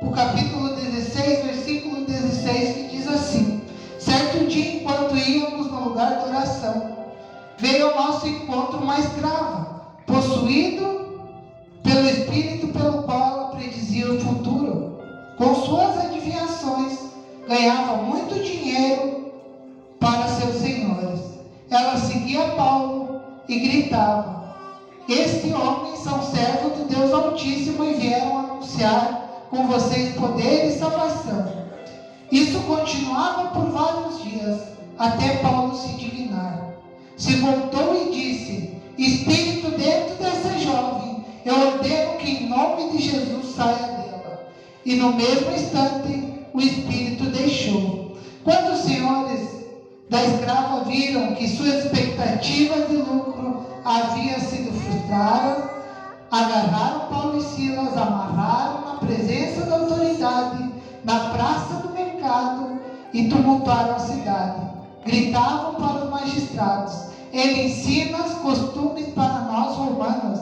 o capítulo 16, versículo 16, que diz assim: certo dia, enquanto íamos no lugar de oração, veio ao nosso encontro uma escrava, possuído pelo espírito pelo qual ela predizia o futuro. Com suas adivinhações, ganhava muito dinheiro para seus senhores. Ela seguia Paulo e gritava: este homem são servos do Deus Altíssimo e vieram anunciar com vocês poder e salvação. Isso continuava por vários dias, até Paulo se dignar. Se voltou e disse: espírito dentro dessa jovem, eu ordeno que em nome de Jesus saia dela. E no mesmo instante o espírito deixou. Quando os senhores da escrava viram que suas expectativas de lucro haviam sido frustradas, agarraram Paulo e Silas, amarraram na presença da autoridade, na praça do mercado, e tumultuaram a cidade. Gritavam para os magistrados: ele ensina os costumes para nós romanos.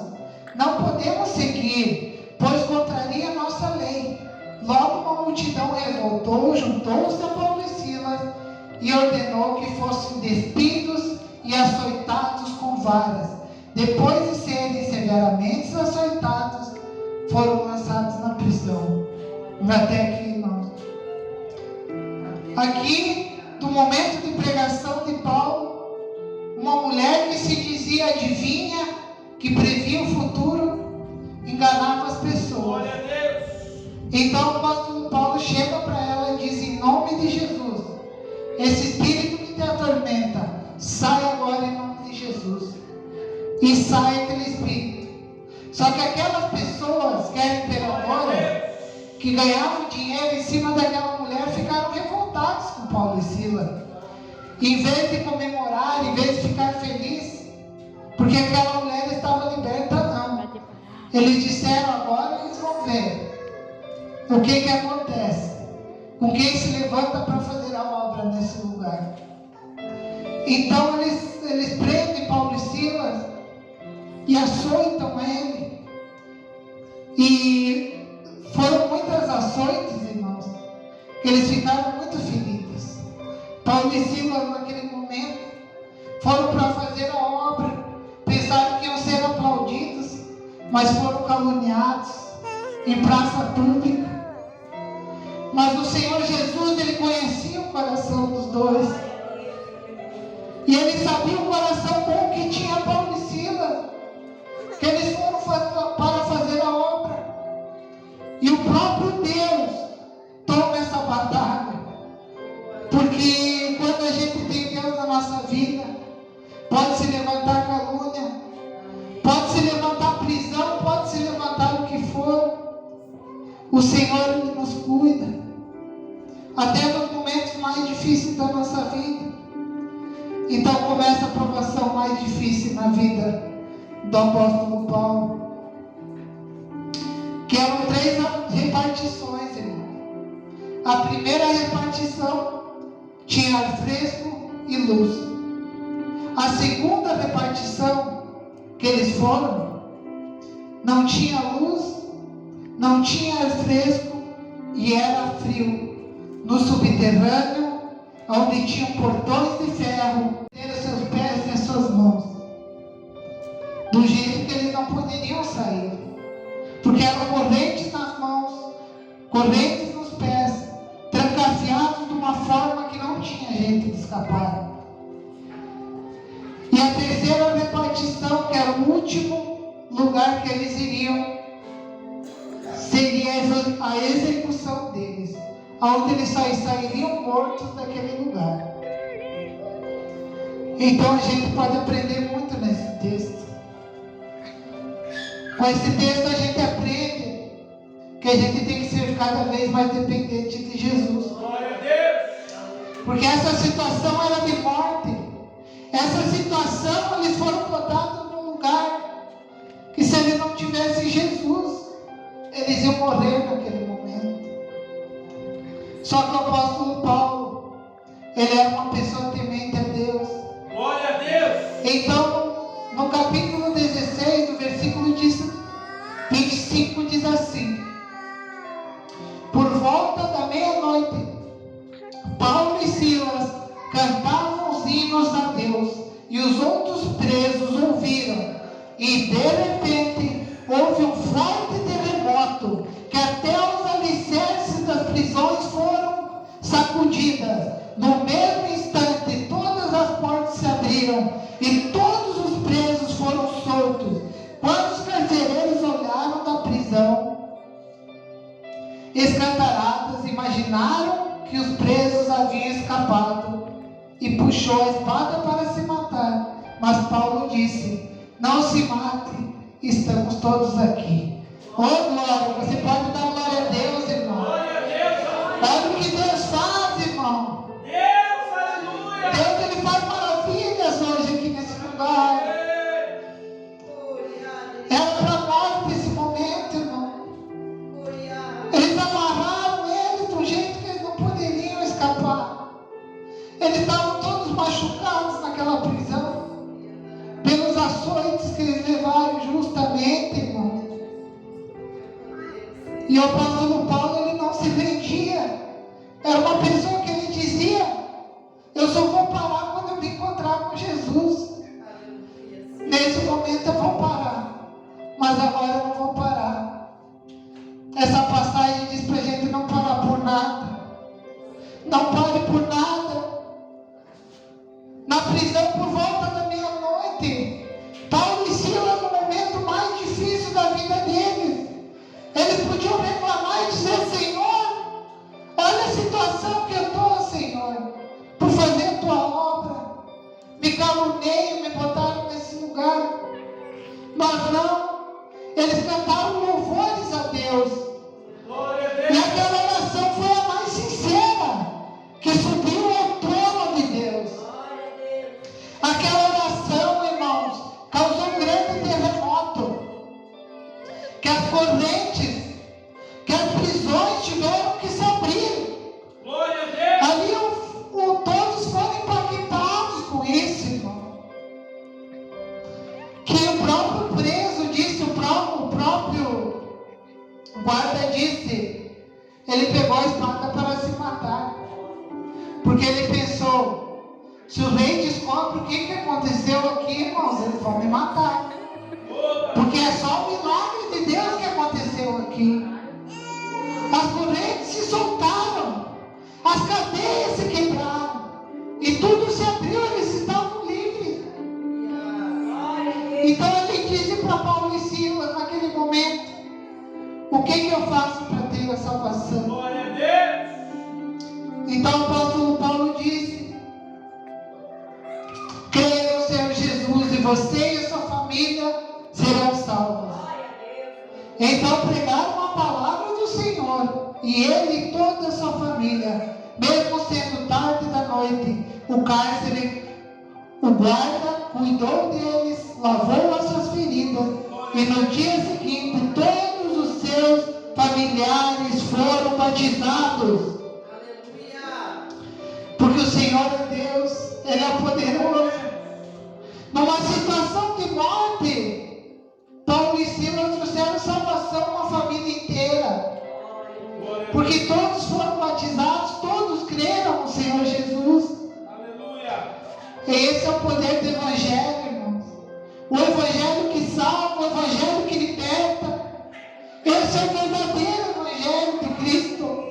Não podemos seguir, pois contraria a nossa lei. Logo uma multidão revoltou, juntou-se a Paulo e Silas e ordenou que fossem despidos e açoitados com varas. Depois de serem severamente açoitados, foram lançados na prisão. Até aqui, irmãos. Aqui, no momento de pregação de Paulo, uma mulher que se dizia adivinha, que previa o futuro, enganava as pessoas. Então o apóstolo Paulo chega para ela e diz: em nome de Jesus, esse espírito que te atormenta, sai agora em nome de Jesus. E sai aquele espírito. Só que aquelas pessoas, querem ter agora, que ganhavam dinheiro em cima daquela mulher, ficaram revoltados com Paulo e Silas. Em vez de comemorar, em vez de ficar feliz, porque aquela mulher estava liberta, não. Eles disseram: agora eles vão ver o que acontece com quem se levanta para fazer a obra nesse lugar. Então eles prendem Paulo e Silas e açoitam ele. E foram muitas açoites, irmãos, que eles ficaram muito feridos. Paulo e Silas, naquele momento, foram para fazer a obra, pensaram que iam ser aplaudidos, mas foram caluniados em praça pública. Mas o Senhor Jesus, ele conhecia o coração dos dois, e ele sabia o coração bom que tinha Paulo e Silas, que eles foram para fazer a obra. E o próprio Deus toma essa batalha, porque quando a gente tem Deus na nossa vida, pode se levantar calúnia, pode se levantar prisão, pode se levantar o que for. O Senhor, ele nos cuida, até nos momentos mais difíceis da nossa vida. Então começa a provação mais difícil na vida do apóstolo Paulo, que eram 3 repartições, irmão. A primeira repartição tinha ar fresco e luz. A segunda repartição que eles foram, não tinha luz, não tinha ar fresco e era frio. No subterrâneo, onde tinham portões de ferro, ter seus pés e as suas mãos, do jeito que eles não poderiam sair, porque eram correntes nas mãos, correntes nos pés, trancafiados de uma forma que não tinha jeito de escapar. E a terceira repartição, que era o último lugar que eles iriam, seria a execução deles, onde eles sairiam mortos daquele lugar. Então a gente pode aprender muito nesse texto. Com esse texto a gente aprende que a gente tem que ser cada vez mais dependente de Jesus. Porque essa situação era de morte. Essa situação, eles foram botados num lugar que, se eles não tivessem Jesus, eles iam morrer naquele momento. Só que o apóstolo Paulo, ele era uma pessoa temente a Deus. Glória a Deus! Então, no capítulo 16, do versículo 25, diz assim: por noite, Paulo e Silas cantavam os hinos a Deus, e os outros presos ouviram, e de repente houve um forte terremoto, que até os alicerces das prisões foram sacudidas. No mesmo instante, todas as portas se abriram, e todos os presos foram soltos. Quando os carcereiros olharam da prisão, escantarados, imaginaram que os presos haviam escapado, e puxou a espada para se matar. Mas Paulo disse: não se mate, estamos todos aqui. Oh glória, você pode dar glória a Deus, irmão. Glória a Deus. Olha o que Deus faz, irmão. Deus, aleluia. Deus, Ele faz maravilhas hoje aqui nesse lugar. Era para a morte esse momento, irmão. Eles amarraram eles do jeito que eles não poderiam escapar. Eles estavam todos machucados naquela prisão, pelos açoites que eles levaram injustamente, irmão. E o apóstolo Paulo, ele não se vendia. Era uma pessoa que ele dizia: eu só vou parar quando eu me encontrar com Jesus. Nesse momento eu vou parar, mas agora eu não vou parar. Essa passagem diz pra gente não parar por nada. Não pare por nada. Na prisão, por volta da meia-noite, Paulo e Silas, no momento mais difícil da vida deles, eles podiam reclamar e dizer: Senhor, olha a situação que eu estou, Senhor, por fazer a tua obra. Me caluneiam, me botaram nesse lugar. Mas não, eles cantaram louvores a Deus. Glória a E Deus. aquela oração foi a mais sincera, que subiu ao trono de Deus. Aquela oração, irmãos, causou um grande terremoto, que as correntes, que as prisões tiveram que se abrir. Glória a Deus. Ali todos foram impactados com isso, irmão. Que o próprio preso disse, o próprio guarda disse, ele pegou a espada para se matar. Porque ele pensou: se o rei descobre o que aconteceu aqui, irmãos, eles vão me matar. Porque é só o milagre de Deus que aconteceu aqui. As correntes se soltaram, as cadeias se quebraram, e tudo se abriu, eles estavam livres. Então ele disse para Paulo e Silas naquele momento: o que eu faço para ter a salvação? Glória a Deus. Então o apóstolo Paulo disse: creia no Senhor Jesus e você e a sua família serão salvos. Então pregaram a palavra do Senhor, e ele e toda a sua família, mesmo sendo tarde da noite, o cárcere, o guarda cuidou deles, lavou as suas feridas, e no dia seguinte todos os seus familiares foram batizados. Porque o Senhor é Deus, Ele é poderoso. Numa situação de morte, Paulo e Silas trouxeram salvação a uma família inteira. Porque todos foram batizados, todos creram no Senhor Jesus. Aleluia. Esse é o poder do Evangelho, irmãos. O Evangelho que salva, o Evangelho que liberta. Esse é o verdadeiro Evangelho de Cristo.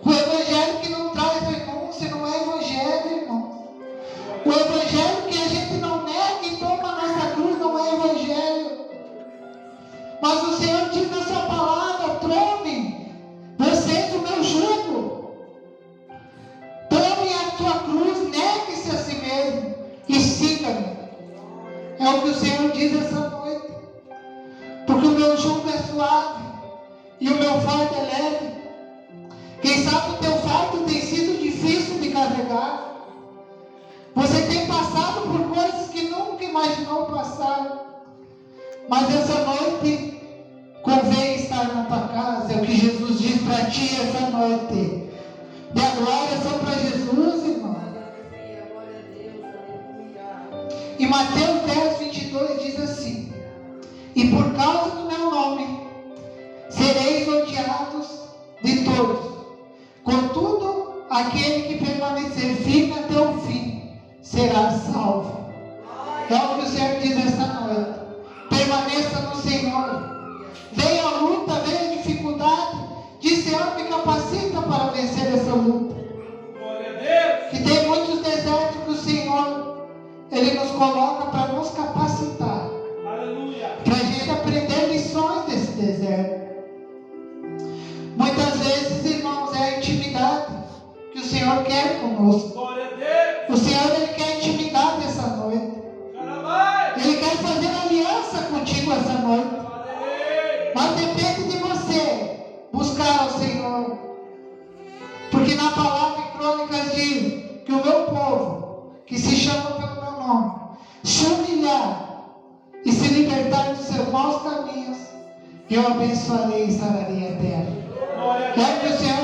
O Evangelho que não traz renúncia não é Evangelho, irmão. O Evangelho que a gente não nega e toma a nossa cruz não é Evangelho. Mas o Senhor diz na sua palavra: tome vocês o meu jugo. Tome a sua cruz, negue-se a si mesmo e siga-me. É o que o Senhor diz essa noite. Porque o meu jugo é suave e o meu fardo é leve. Quem sabe o teu fardo tem sido difícil de carregar. Você tem passado por coisas que nunca imaginou passar. Mas essa noite convém estar na tua casa. É o que Jesus diz para ti essa noite. Dê a glória só para Jesus, irmão. E Mateus 10, 22 diz assim: e por causa do meu nome sereis odiados de todos. Contudo, aquele que permanecer firme até o fim será salvo. É o que o Senhor diz esta noite. Permaneça no Senhor. Venha a luta, venha a dificuldade. Diz: Senhor, me capacita para vencer essa luta. Glória a Deus. Que tem muitos desertos que o Senhor, Ele nos coloca para nos capacitar. Aleluia. Para a gente aprender lições desse deserto. Muitas vezes, irmãos, é a intimidade que o Senhor quer conosco. Glória a Deus. O Senhor, Ele quer intimidade essa noite. Caramba. Ele quer fazer aliança contigo essa noite. Mas depende de você buscar ao Senhor. Porque na palavra em Crônicas diz que o meu povo, que se chama pelo meu nome, se humilhar e se libertar dos seus maus caminhos, eu abençoarei e sararei a terra. Glória a Quer que o Senhor